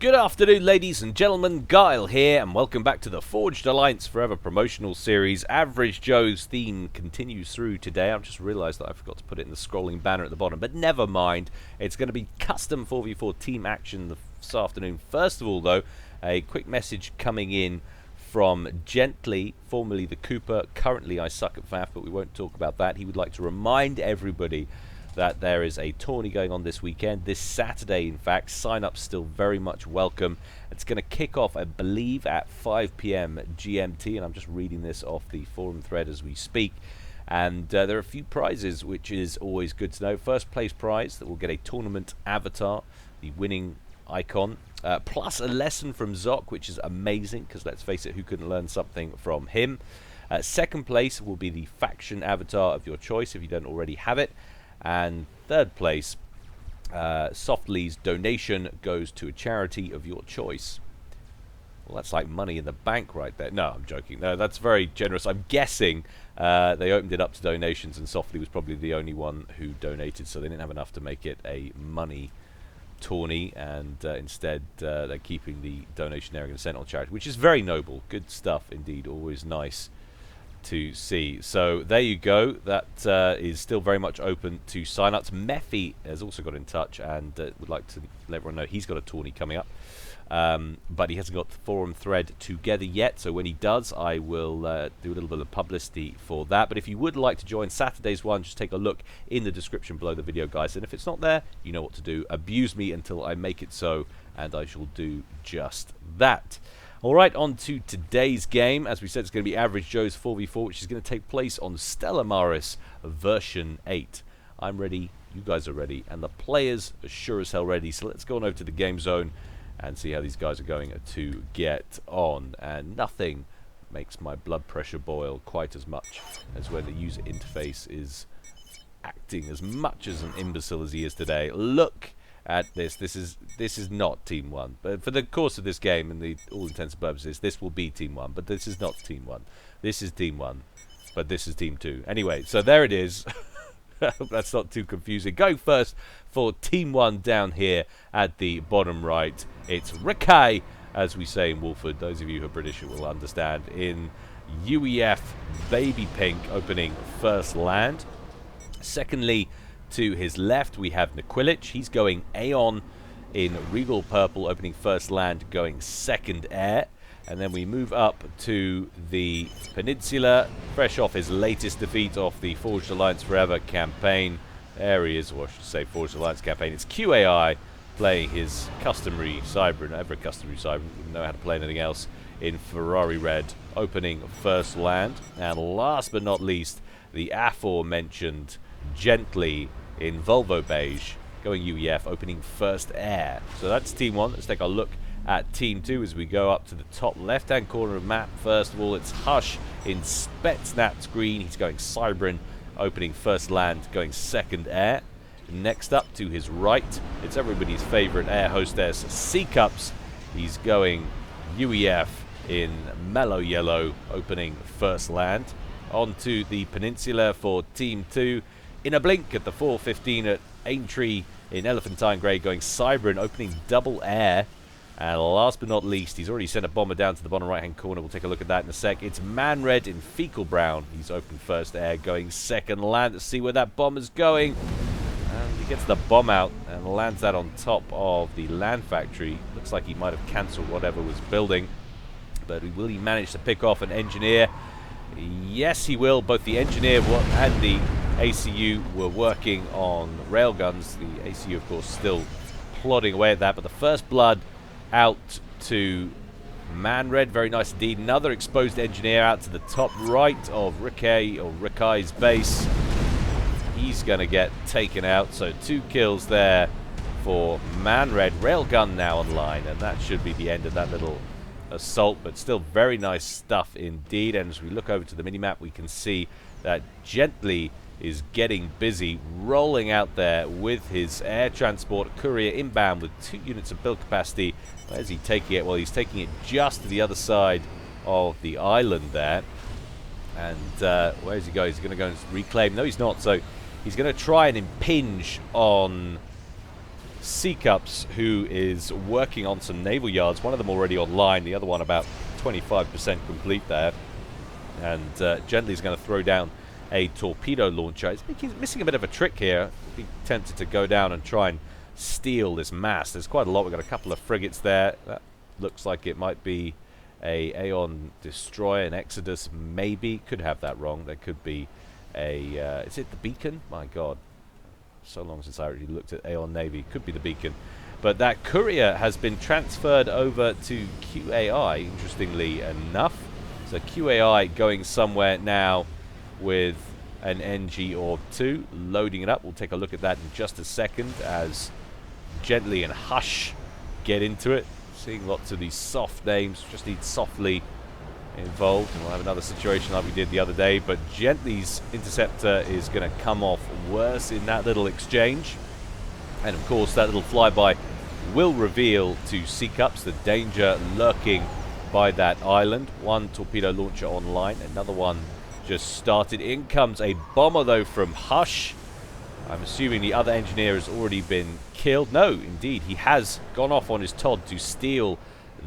Good afternoon, ladies and gentlemen. Guile here, and welcome back to the Forged Alliance Forever promotional series. Average Joe's theme continues through today. I've just realised that I forgot to put it in the scrolling banner at the bottom, but never mind. It's going to be custom 4v4 team action this afternoon. First of all, though, a quick message coming in from Gently, formerly the Cooper. Currently, I suck at FAF, but we won't talk about that. He would like to remind everybody that there is a tourney going on this weekend, this Saturday in fact. Sign-ups still very much welcome. It's going to kick off, I believe, at 5 PM GMT, and I'm just reading this off the forum thread as we speak. And there are a few prizes, which is always good to know. First place prize that will get a tournament avatar, the winning icon, plus a lesson from Zoc, which is amazing, because let's face it, who couldn't learn something from him? Second place will be the faction avatar of your choice, if you don't already have it. And third place, Softly's donation goes to a charity of your choice. Well, that's like money in the bank right there. No, I'm joking. No, that's very generous. I'm guessing they opened it up to donations, and Softly was probably the only one who donated, so they didn't have enough to make it a money tourney, and instead they're keeping the donation area and sent on charity, which is very noble. Good stuff indeed. Always nice to see. So there you go. That is still very much open to sign-ups. Mephi has also got in touch and would like to let everyone know he's got a tourney coming up, but he hasn't got the forum thread together yet, so when he does, I will do a little bit of publicity for that. But if you would like to join Saturday's one, just take a look in the description below the video, guys, and if it's not there, you know what to do. Abuse me until I make it so, and I shall do just that. Alright, on to today's game. As we said, it's going to be Average Joe's 4v4, which is going to take place on Stella version 8. I'm ready, you guys are ready, and the players are sure as hell ready. So let's go on over to the game zone and see how these guys are going to get on. And nothing makes my blood pressure boil quite as much as when the user interface is acting as much as an imbecile as he is today. Look at this. This is not Team 1. But for the course of this game, and the all intents and purposes, this will be Team 1. But this is not Team 1. This is Team 1. But this is Team 2. Anyway, so there it is. That's not too confusing. Going first for Team 1 down here at the bottom right. It's Rikai, as we say in Wolford. Those of you who are British will understand. In UEF Baby Pink, opening first land. Secondly, to his left, we have Niquilich. He's going Aeon in Regal Purple, opening first land, going second air. And then we move up to the Peninsula, fresh off his latest defeat off the Forged Alliance Forever campaign. There he is, or I should say Forged Alliance campaign. It's QAI playing his customary Cybran, ever customary Cybran, wouldn't know how to play anything else, in Ferrari Red, opening first land. And last but not least, the aforementioned Gently in Volvo Beige, going UEF, opening first air. So that's Team 1. Let's take a look at Team 2 as we go up to the top left-hand corner of the map. First of all, it's Hush in Spetsnaz green. He's going Cybran, opening first land, going second air. Next up to his right, it's everybody's favorite air hostess, C-Cups. He's going UEF in Mellow Yellow, opening first land. On to the Peninsula for Team 2. In a blink at the 4:15 at Aintree in Elephantine Grey, going Cybran, opening double air. And last but not least, he's already sent a bomber down to the bottom right-hand corner. We'll take a look at that in a sec. It's Man Red in Fecal Brown. He's opened first air, going second land. Let's see where that bomber's going. And he gets the bomb out and lands that on top of the land factory. Looks like he might have cancelled whatever was building. But will he manage to pick off an engineer? Yes, he will. Both the engineer and the ACU were working on railguns. The ACU, of course, still plodding away at that. But the first blood out to Man Red. Very nice indeed. Another exposed engineer out to the top right of Rikai's base. He's going to get taken out. So 2 kills there for Man Red. Railgun now online. And that should be the end of that little assault, but still very nice stuff indeed. And as we look over to the minimap, we can see that Gently is getting busy, rolling out there with his air transport courier inbound with 2 units of build capacity. Where's he taking it? Well, he's taking it just to the other side of the island there. And where's he going? He's going to go and reclaim. No, he's not. So he's going to try and impinge on Cups, who is working on some naval yards. One of them already online, the other one about 25% complete there. And Gently's going to throw down a torpedo launcher. He's missing a bit of a trick here. Be tempted to go down and try and steal this mast. There's quite a lot. We've got a couple of frigates there. That looks like it might be a Aeon destroyer, an Exodus, maybe. Could have that wrong. There could be a is it the Beacon? My god, so long since I already looked at Aeon Navy. Could be the Beacon. But that courier has been transferred over to QAI, interestingly enough. So QAI going somewhere now with an NG or two, loading it up. We'll take a look at that in just a second as Gently and Hush get into it. Seeing lots of these soft names, just need softly involved, and we'll have another situation like we did the other day. But Gently's interceptor is going to come off worse in that little exchange, and of course that little flyby will reveal to Cups the danger lurking by that island. One torpedo launcher online, another one just started. In comes a bomber though from Hush. I'm assuming the other engineer has already been killed. No, indeed, he has gone off on his Todd to steal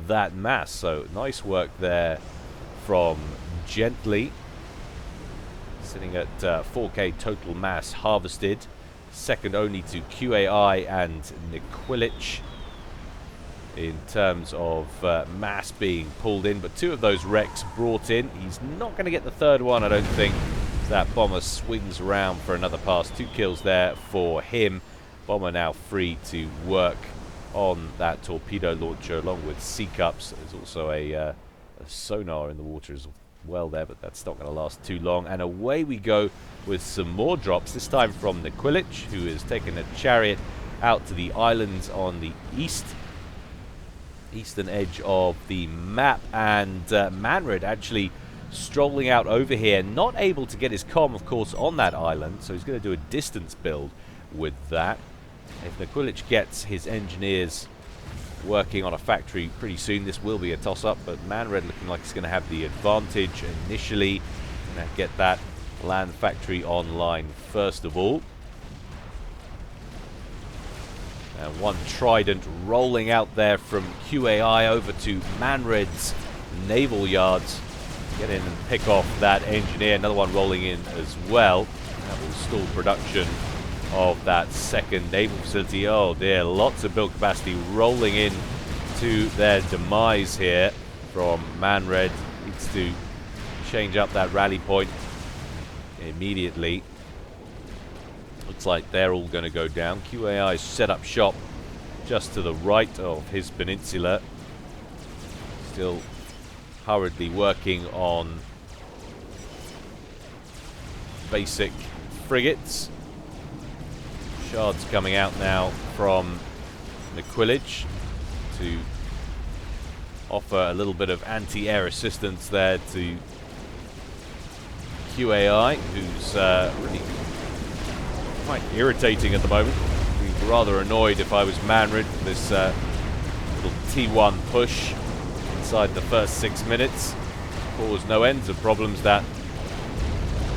that mass. So nice work there from Gently. Sitting at 4K total mass harvested. Second only to QAI and Niquilich in terms of mass being pulled in. But two of those wrecks brought in. He's not going to get the third one, I don't think. That bomber swings around for another pass. 2 kills there for him. Bomber now free to work on that torpedo launcher along with Cups. There's also a sonar in the water as well there, but that's not going to last too long. And away we go with some more drops, this time from Niquilich, who has taken a chariot out to the islands on the eastern edge of the map. And Manred actually strolling out over here, not able to get his comm, of course, on that island, so he's going to do a distance build with that. If Niquilich gets his engineers working on a factory pretty soon, this will be a toss-up, but Manred looking like he's going to have the advantage initially, and get that land factory online first of all. And one Trident rolling out there from QAI over to Manred's naval yards. Get in and pick off that engineer. Another one rolling in as well. That will stall production of that second naval facility. Oh dear, lots of build capacity rolling in to their demise here from Manred. Needs to change up that rally point immediately. Looks like they're all going to go down. QAI set up shop just to the right of his peninsula. Still hurriedly working on basic frigates. Shards coming out now from Niquilich to offer a little bit of anti-air assistance there to QAI, who's really quite irritating at the moment. I'd be rather annoyed if I was Manred for this little T1 push inside the first 6 minutes. Caused no ends of problems. That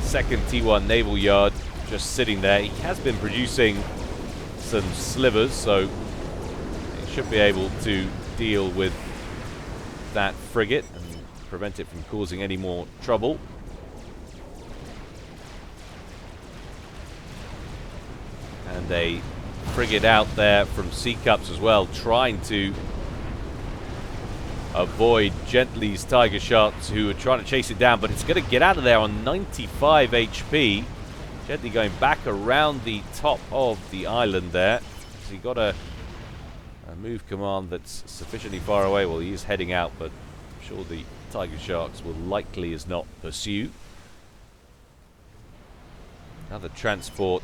second T1 naval yard just sitting there. He has been producing some slivers, so he should be able to deal with that frigate and prevent it from causing any more trouble. And a frigate out there from Cups as well, trying to avoid Gently's Tiger Sharks, who are trying to chase it down, but it's going to get out of there on 95 HP. Gently going back around the top of the island there. So he got a move command that's sufficiently far away. Well, he is heading out, but I'm sure the Tiger Sharks will likely as not pursue. Another transport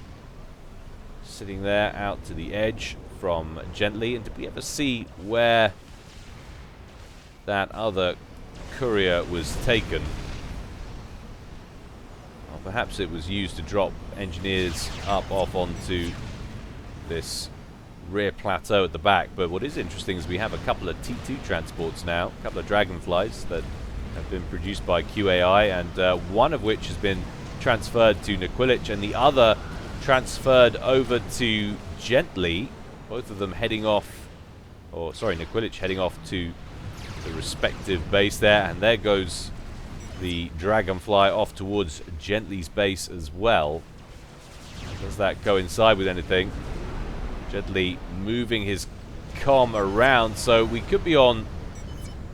sitting there out to the edge from Gently. And did we ever see where that other courier was taken? Well, perhaps it was used to drop engineers up off onto this rear plateau at the back. But what is interesting is we have a couple of T2 transports now, a couple of Dragonflies that have been produced by QAI, and one of which has been transferred to Niquilich and the other transferred over to Gently. Both of them heading off, or sorry, Niquilic heading off to the respective base there, and there goes the Dragonfly off towards Gently's base as well. Does that coincide with anything? Gently moving his comm around, so we could be on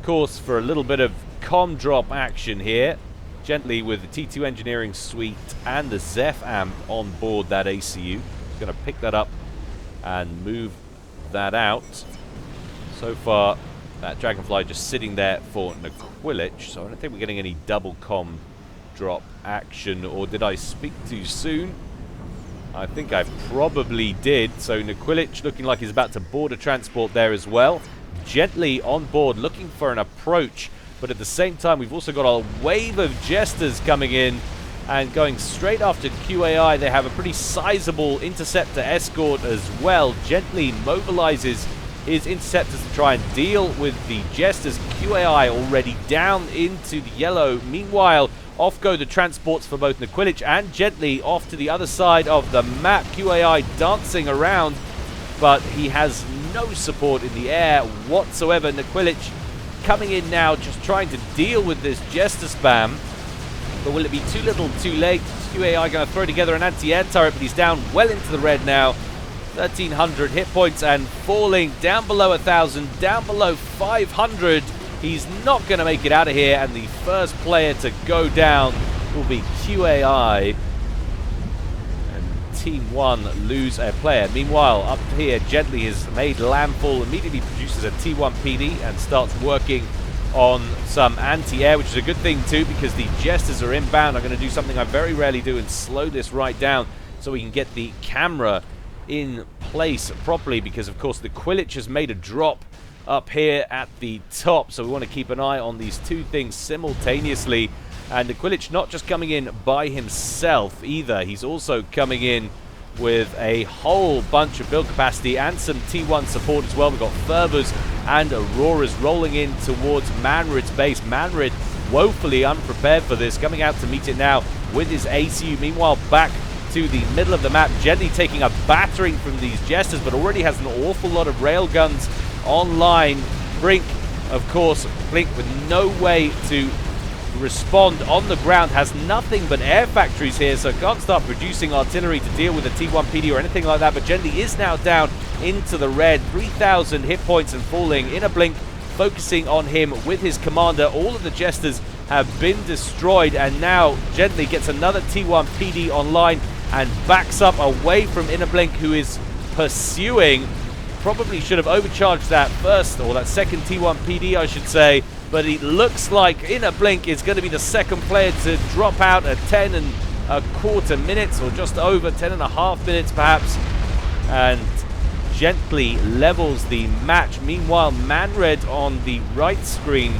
course for a little bit of comm drop action here. Gently with the T2 Engineering Suite and the Zeph amp on board that ACU. He's going to pick that up and move that out. So far, that Dragonfly just sitting there for Niquilic, so I don't think we're getting any double comm drop action, or did I speak too soon? I think I probably did. So Niquilic looking like he's about to board a transport there as well. Gently on board, looking for an approach, but at the same time we've also got a wave of Jesters coming in and going straight after QAI. They have a pretty sizable interceptor escort as well. Gently mobilizes his interceptors to try and deal with the Jesters. QAI already down into the yellow. Meanwhile, off go the transports for both Niquilic and Gently off to the other side of the map. QAI dancing around, but he has no support in the air whatsoever. Niquilic coming in now, just trying to deal with this Jester spam. But will it be too little too late? QAI going to throw together an anti-air turret, but he's down well into the red now. 1,300 hit points and falling down below 1,000, down below 500. He's not going to make it out of here, and the first player to go down will be QAI. And Team 1 lose a player. Meanwhile, up here, Gently has made landfall, immediately produces a T1 PD and starts working on some anti-air, which is a good thing too, because the Jesters are inbound. I'm going to do something I very rarely do and slow this right down so we can get the camera in place properly, because of course the Niquilic has made a drop up here at the top, so we want to keep an eye on these two things simultaneously. And Niquilic not just coming in by himself either, he's also coming in with a whole bunch of build capacity and some T1 support as well. We've got Fervors and Auroras rolling in towards Manrid's base. Manrid woefully unprepared for this, coming out to meet it now with his ACU. Meanwhile, back to the middle of the map, Gently taking a battering from these Jesters, but already has an awful lot of railguns online. Blink, of course, Blink with no way to respond on the ground, has nothing but air factories here, so can't start producing artillery to deal with a T1 PD or anything like that. But Gently is now down into the red, 3,000 hit points and falling. In a blink, focusing on him with his commander. All of the Jesters have been destroyed, and now Gently gets another T1 PD online and backs up away from Inner Blink, who is pursuing. Probably should have overcharged that first, or that second T1 PD I should say, but it looks like Inner Blink is going to be the second player to drop out at 10.25 minutes, or just over 10.5 minutes perhaps, and Gently levels the match. Meanwhile, Manred on the right screen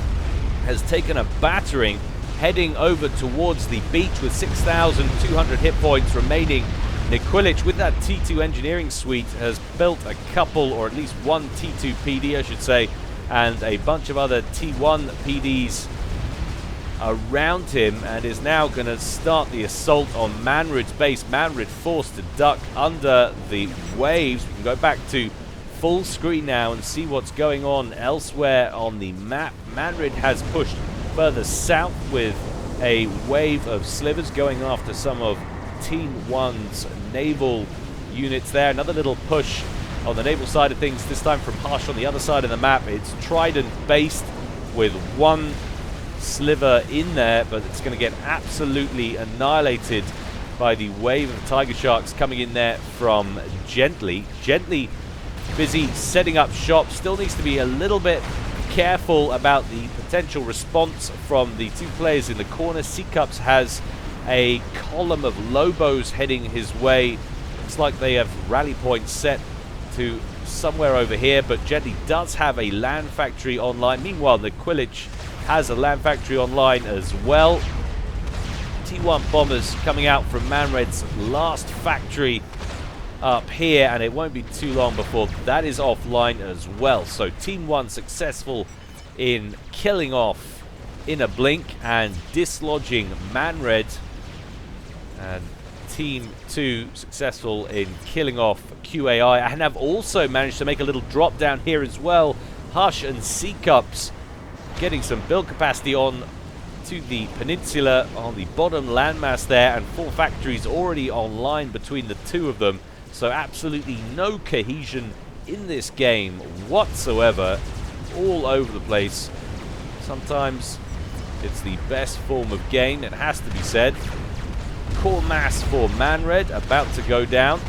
has taken a battering, heading over towards the beach with 6,200 hit points remaining. Niquilic, with that T2 Engineering Suite, has built a couple, or at least one T2 PD I should say, and a bunch of other T1 PDs around him, and is now going to start the assault on Manrid's base. Manrid forced to duck under the waves. We can go back to full screen now and see what's going on elsewhere on the map. Manrid has pushed further south with a wave of slivers going after some of Team 1's naval units there. Another little push on the naval side of things, this time from Harsh on the other side of the map. It's Trident based with one sliver in there, but it's going to get absolutely annihilated by the wave of Tiger Sharks coming in there from Gently. Gently busy setting up shop, still needs to be a little bit careful about the potential response from the two players in the corner. C-Cups has a column of Lobos heading his way. Looks like they have rally points set to somewhere over here, but Gently does have a land factory online. Meanwhile, Niquilic has a land factory online as well. T1 bombers coming out from Manred's last factory up here, and it won't be too long before that is offline as well. So Team 1 successful in killing off Inner Blink and dislodging Manred. And Team 2 successful in killing off QAI and have also managed to make a little drop down here as well. Hush and C-Cups getting some build capacity on to the peninsula on the bottom landmass there, and 4 factories already online between the two of them. So absolutely no cohesion in this game whatsoever, all over the place. Sometimes it's the best form of game, it has to be said. Core mass for Manred about to go down.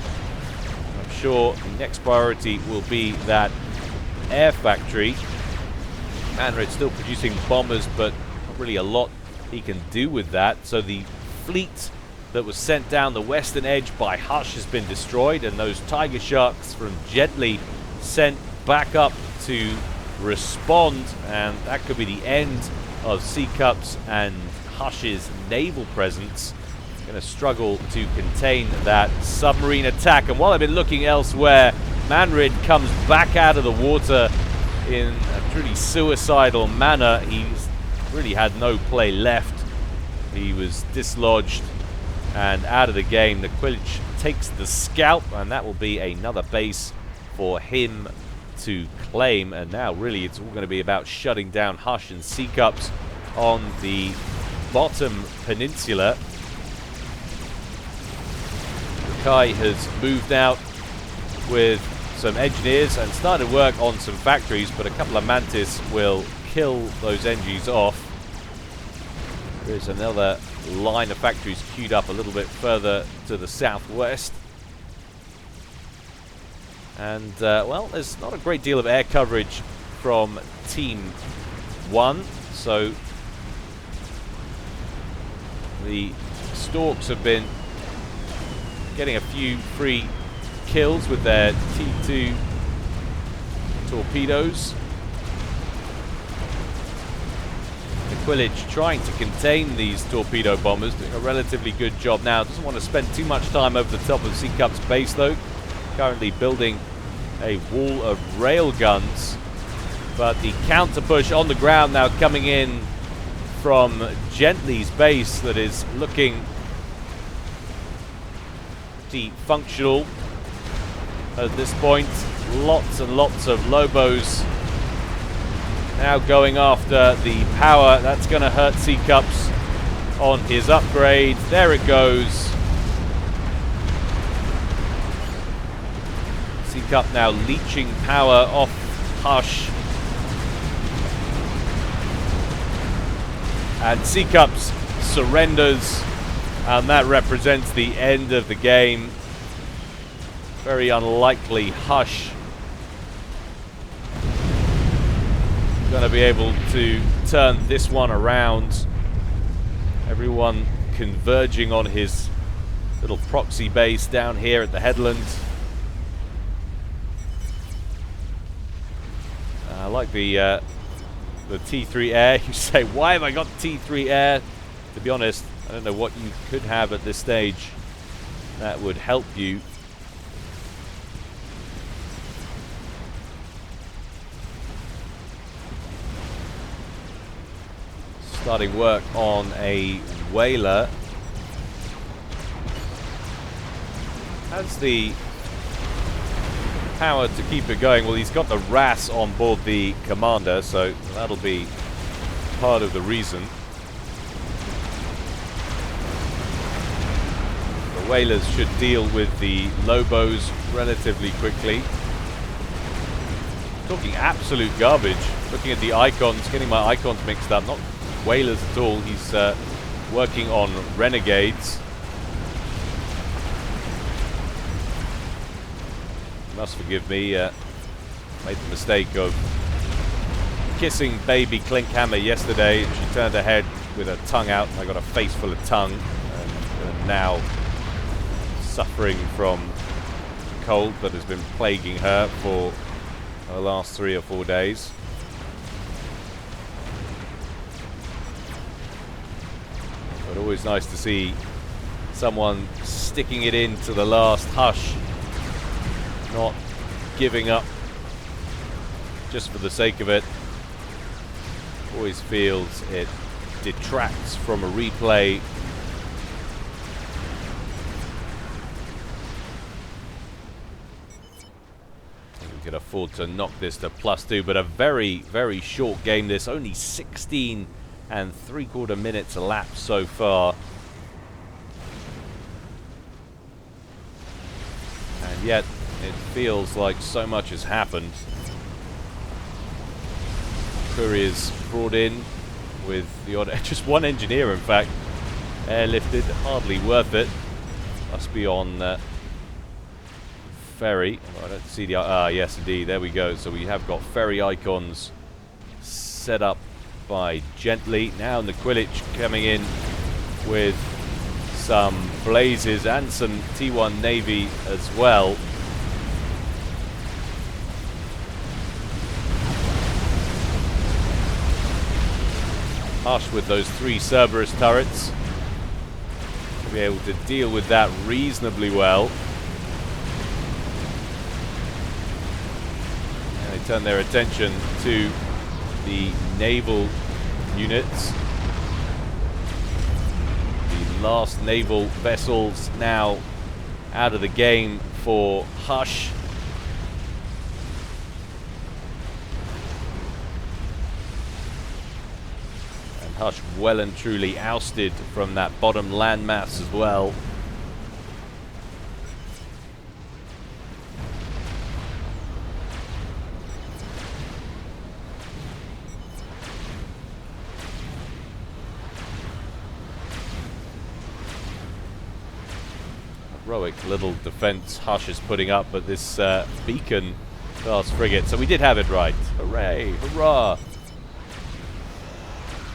I'm sure the next priority will be that air factory. Manred still producing bombers, but not really a lot he can do with that. So the fleet that was sent down the western edge by Hush has been destroyed, and those Tiger Sharks from Gently sent back up to respond, and that could be the end of C-Cups and Hush's naval presence. Going to struggle to contain that submarine attack. And while I've been looking elsewhere, Manred comes back out of the water in a truly suicidal manner. He's really had no play left. He was dislodged and out of the game. The Quilich takes the scalp, and that will be another base for him to claim. And now really it's all going to be about shutting down Hush and C-Cups on the bottom peninsula. Kai has moved out with some engineers and started work on some factories, but a couple of Mantis will kill those engines off. There's another line of factories queued up a little bit further to the southwest. And, well, there's not a great deal of air coverage from Team 1, so the Storks have been getting a few free kills with their T2 torpedoes. The Quilich trying to contain these torpedo bombers, doing a relatively good job now. Doesn't want to spend too much time over the top of C-Cup's base though. Currently building a wall of rail guns, but the counter push on the ground now coming in from Gently's base that is looking functional at this point. Lots and lots of Lobos now going after the power. That's going to hurt C-Cups on his upgrade. There it goes. C-Cup now leeching power off Hush. And C-Cups surrenders, and that represents the end of the game. Very unlikely Hush going to be able to turn this one around. Everyone converging on his little proxy base down here at the headland. I like the T3 air. You say, why have I got T3 air? To be honest, I don't know what you could have at this stage that would help you. Starting work on a whaler. Has the power to keep it going. Well, he's got the RAS on board the commander, so that'll be part of the reason. The whalers should deal with the Lobos relatively quickly. Talking absolute garbage. Looking at the icons, getting my icons mixed up. Not whalers at all. He's working on renegades. You must forgive me. Made the mistake of kissing baby Klinkhammer yesterday. She turned her head with her tongue out, and I got a face full of tongue. And now suffering from a cold that has been plaguing her for the last 3 or 4 days. But always nice to see someone sticking it in to the last. Hush, not giving up just for the sake of it. Always feels it detracts from a replay can afford to knock this to +2, but a very, very short game this. Only 16 and 3/4 minutes elapsed so far. And yet, it feels like so much has happened. Courier's brought in with the odd... just one engineer, in fact. Airlifted, hardly worth it. Must be on ferry. Oh, I don't see the... yes, indeed. There we go. So we have got ferry icons set up by Gently. Now Niquilic coming in with some Blazes and some T1 Navy as well. Hush with those 3 Cerberus turrets. Be able to deal with that reasonably well. And they turn their attention to the naval units. The last naval vessels now out of the game for Hush. And Hush well and truly ousted from that bottom landmass as well. Heroic little defense Hush is putting up, but this beacon class frigate. So we did have it right. Hooray! Hurrah!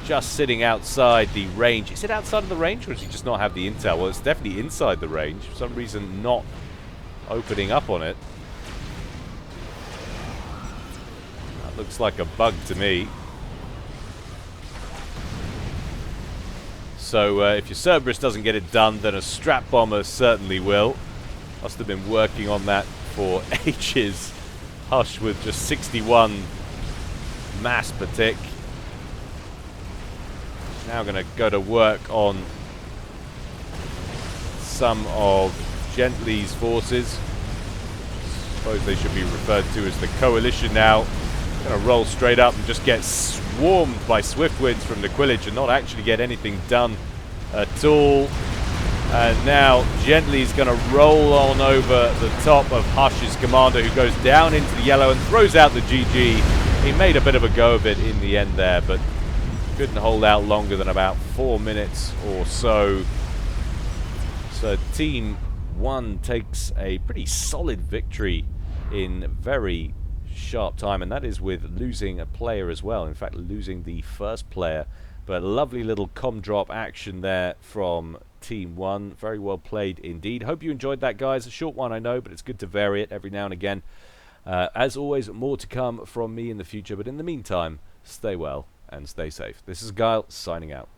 Just sitting outside the range. Is it outside of the range, or does he just not have the intel? Well, it's definitely inside the range. For some reason, not opening up on it. That looks like a bug to me. So if your Cerberus doesn't get it done, then a strap bomber certainly will. Must have been working on that for ages. Hush with just 61 mass per tick. Now going to go to work on some of Gently's forces. I suppose they should be referred to as the Coalition now. Going to roll straight up and just get swarmed by Swiftwinds from the Niquilic and not actually get anything done at all. And now Gently's going to roll on over the top of Hush's commander, who goes down into the yellow and throws out the GG. He made a bit of a go of it in the end there, but couldn't hold out longer than about 4 minutes or so. So Team 1 takes a pretty solid victory in very sharp time, and that is with losing a player as well. In fact, losing the first player. But lovely little comm drop action there from Team 1. Very well played indeed. Hope you enjoyed that, guys. A short one, I know, but it's good to vary it every now and again. As always, more to come from me in the future. But in the meantime, stay well and stay safe. This is Guile, signing out.